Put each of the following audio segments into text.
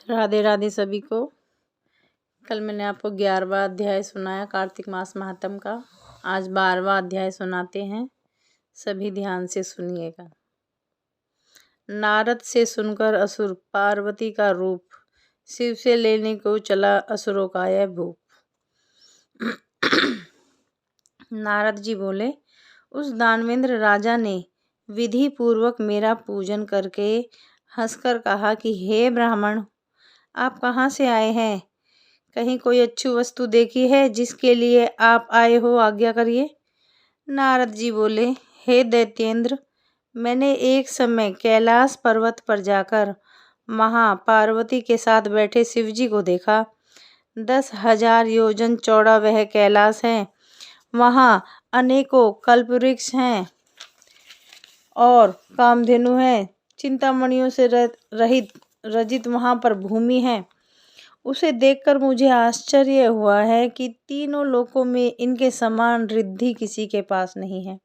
राधे राधे सभी को। कल मैंने आपको 11वां अध्याय सुनाया कार्तिक मास महात्म का। आज 12वां अध्याय सुनाते हैं, सभी ध्यान से सुनिएगा। नारद से सुनकर असुर पार्वती का रूप शिव से लेने को चला असुरों का यह भूप। नारद जी बोले, उस दानवेंद्र राजा ने विधि पूर्वक मेरा पूजन करके हंसकर कहा कि हे ब्राह्मण, आप कहाँ से आए हैं? कहीं कोई अच्छी वस्तु देखी है जिसके लिए आप आए हो? आज्ञा करिए। नारद जी बोले, हे दैत्येंद्र, मैंने एक समय कैलाश पर्वत पर जाकर महापार्वती के साथ बैठे शिवजी को देखा। 10,000 योजन चौड़ा वह कैलाश है। वहाँ अनेकों कल्पवृक्ष हैं और कामधेनु है। चिंतामणियों से रहित रजित वहाँ पर भूमि है। उसे देखकर मुझे आश्चर्य हुआ है कि तीनों लोकों में इनके समान रिद्धि किसी के पास नहीं है।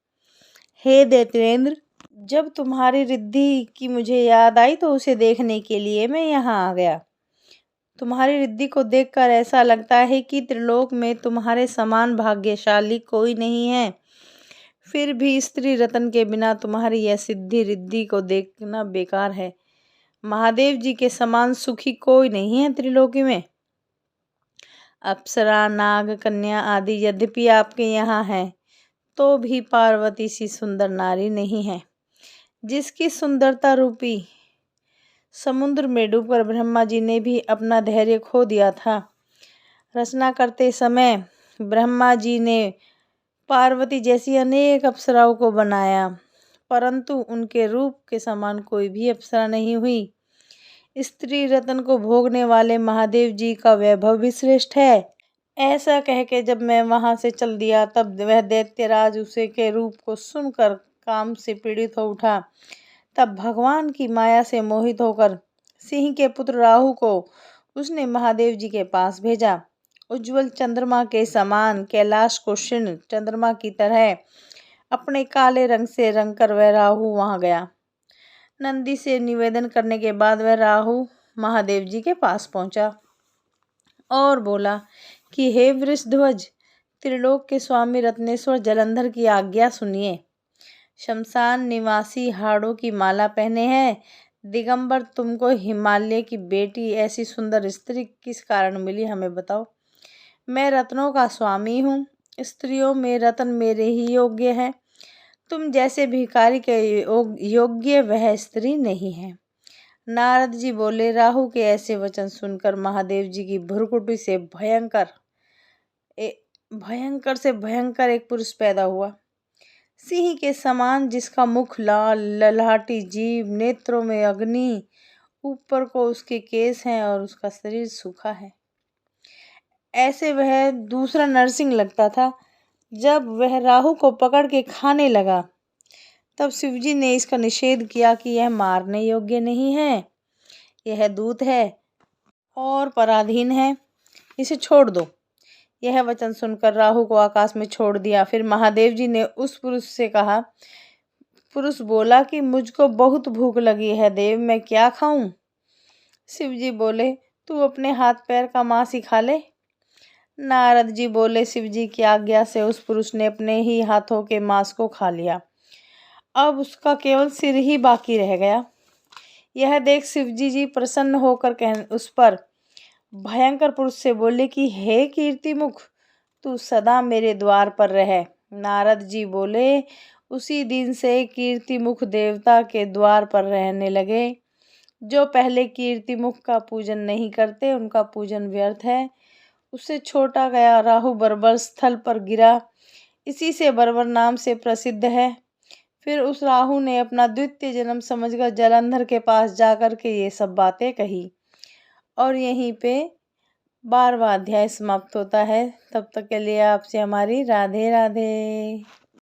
हे दैत्येंद्र, जब तुम्हारी रिद्धि की मुझे याद आई तो उसे देखने के लिए मैं यहाँ आ गया। तुम्हारी रिद्धि को देखकर ऐसा लगता है कि त्रिलोक में तुम्हारे समान भाग्यशाली कोई नहीं है। फिर भी स्त्री रत्न के बिना तुम्हारी यह सिद्धि रिद्धि को देखना बेकार है। महादेव जी के समान सुखी कोई नहीं है त्रिलोकी में। अप्सरा, नाग, कन्या आदि यद्यपि आपके यहाँ है, तो भी पार्वती सी सुंदर नारी नहीं है। जिसकी सुंदरता रूपी समुद्र में डूबकर ब्रह्मा जी ने भी अपना धैर्य खो दिया था। रचना करते समय ब्रह्मा जी ने पार्वती जैसी अनेक अप्सराओं को बनाया, परंतु उनके रूप के समान कोई भी अप्सरा नहीं हुई। स्त्री रत्न को भोगने वाले महादेव जी का वैभव भी श्रेष्ठ है। ऐसा कह के जब मैं वहां से चल दिया, तब वह दैत्यराज उसे के रूप को सुनकर काम से पीड़ित हो उठा। तब भगवान की माया से मोहित होकर सिंह के पुत्र राहु को उसने महादेव जी के पास भेजा। उज्ज्वल चंद्रमा के समान कैलाश को क्षीण चंद्रमा की तरह अपने काले रंग से रंग कर वह राहु वहां गया। नंदी से निवेदन करने के बाद वह राहु महादेव जी के पास पहुंचा और बोला कि हे वृषध्वज, त्रिलोक के स्वामी रत्नेश्वर जलंधर की आज्ञा सुनिए। शमशान निवासी हाड़ों की माला पहने हैं, दिगंबर तुमको हिमालय की बेटी ऐसी सुंदर स्त्री किस कारण मिली, हमें बताओ। मैं रत्नों का स्वामी हूँ, स्त्रियों में रत्न मेरे ही योग्य है। तुम जैसे भिखारी के योग्य वह स्त्री नहीं है। नारद जी बोले, राहु के ऐसे वचन सुनकर महादेव जी की भ्रुकुटी से भयंकर एक पुरुष पैदा हुआ। सिंह के समान, जिसका मुख लाल, ललाटी जीभ, नेत्रों में अग्नि, ऊपर को उसके केस हैं और उसका शरीर सूखा है। ऐसे वह दूसरा नरसिंह लगता था। जब वह राहु को पकड़ के खाने लगा, तब शिवजी ने इसका निषेध किया कि यह मारने योग्य नहीं है, यह दूत है और पराधीन है, इसे छोड़ दो। यह वचन सुनकर राहु को आकाश में छोड़ दिया। फिर महादेव जी ने उस पुरुष से कहा। पुरुष बोला कि मुझको बहुत भूख लगी है देव, मैं क्या खाऊं? शिवजी बोले, तू अपने हाथ पैर का मांस ही खा ले। नारद जी बोले, शिवजी की आज्ञा से उस पुरुष ने अपने ही हाथों के मांस को खा लिया। अब उसका केवल सिर ही बाकी रह गया। यह देख शिवजी जी प्रसन्न होकर उस पर भयंकर पुरुष से बोले कि हे कीर्तिमुख, तू सदा मेरे द्वार पर रहे। नारद जी बोले, उसी दिन से कीर्तिमुख देवता के द्वार पर रहने लगे। जो पहले कीर्तिमुख का पूजन नहीं करते, उनका पूजन व्यर्थ है। उससे छोटा गया राहु बर्बर स्थल पर गिरा, इसी से बर्बर नाम से प्रसिद्ध है। फिर उस राहु ने अपना द्वितीय जन्म समझकर जलंधर के पास जाकर के ये सब बातें कही। और यहीं पे 12वां अध्याय समाप्त होता है। तब तक के लिए आपसे हमारी राधे राधे।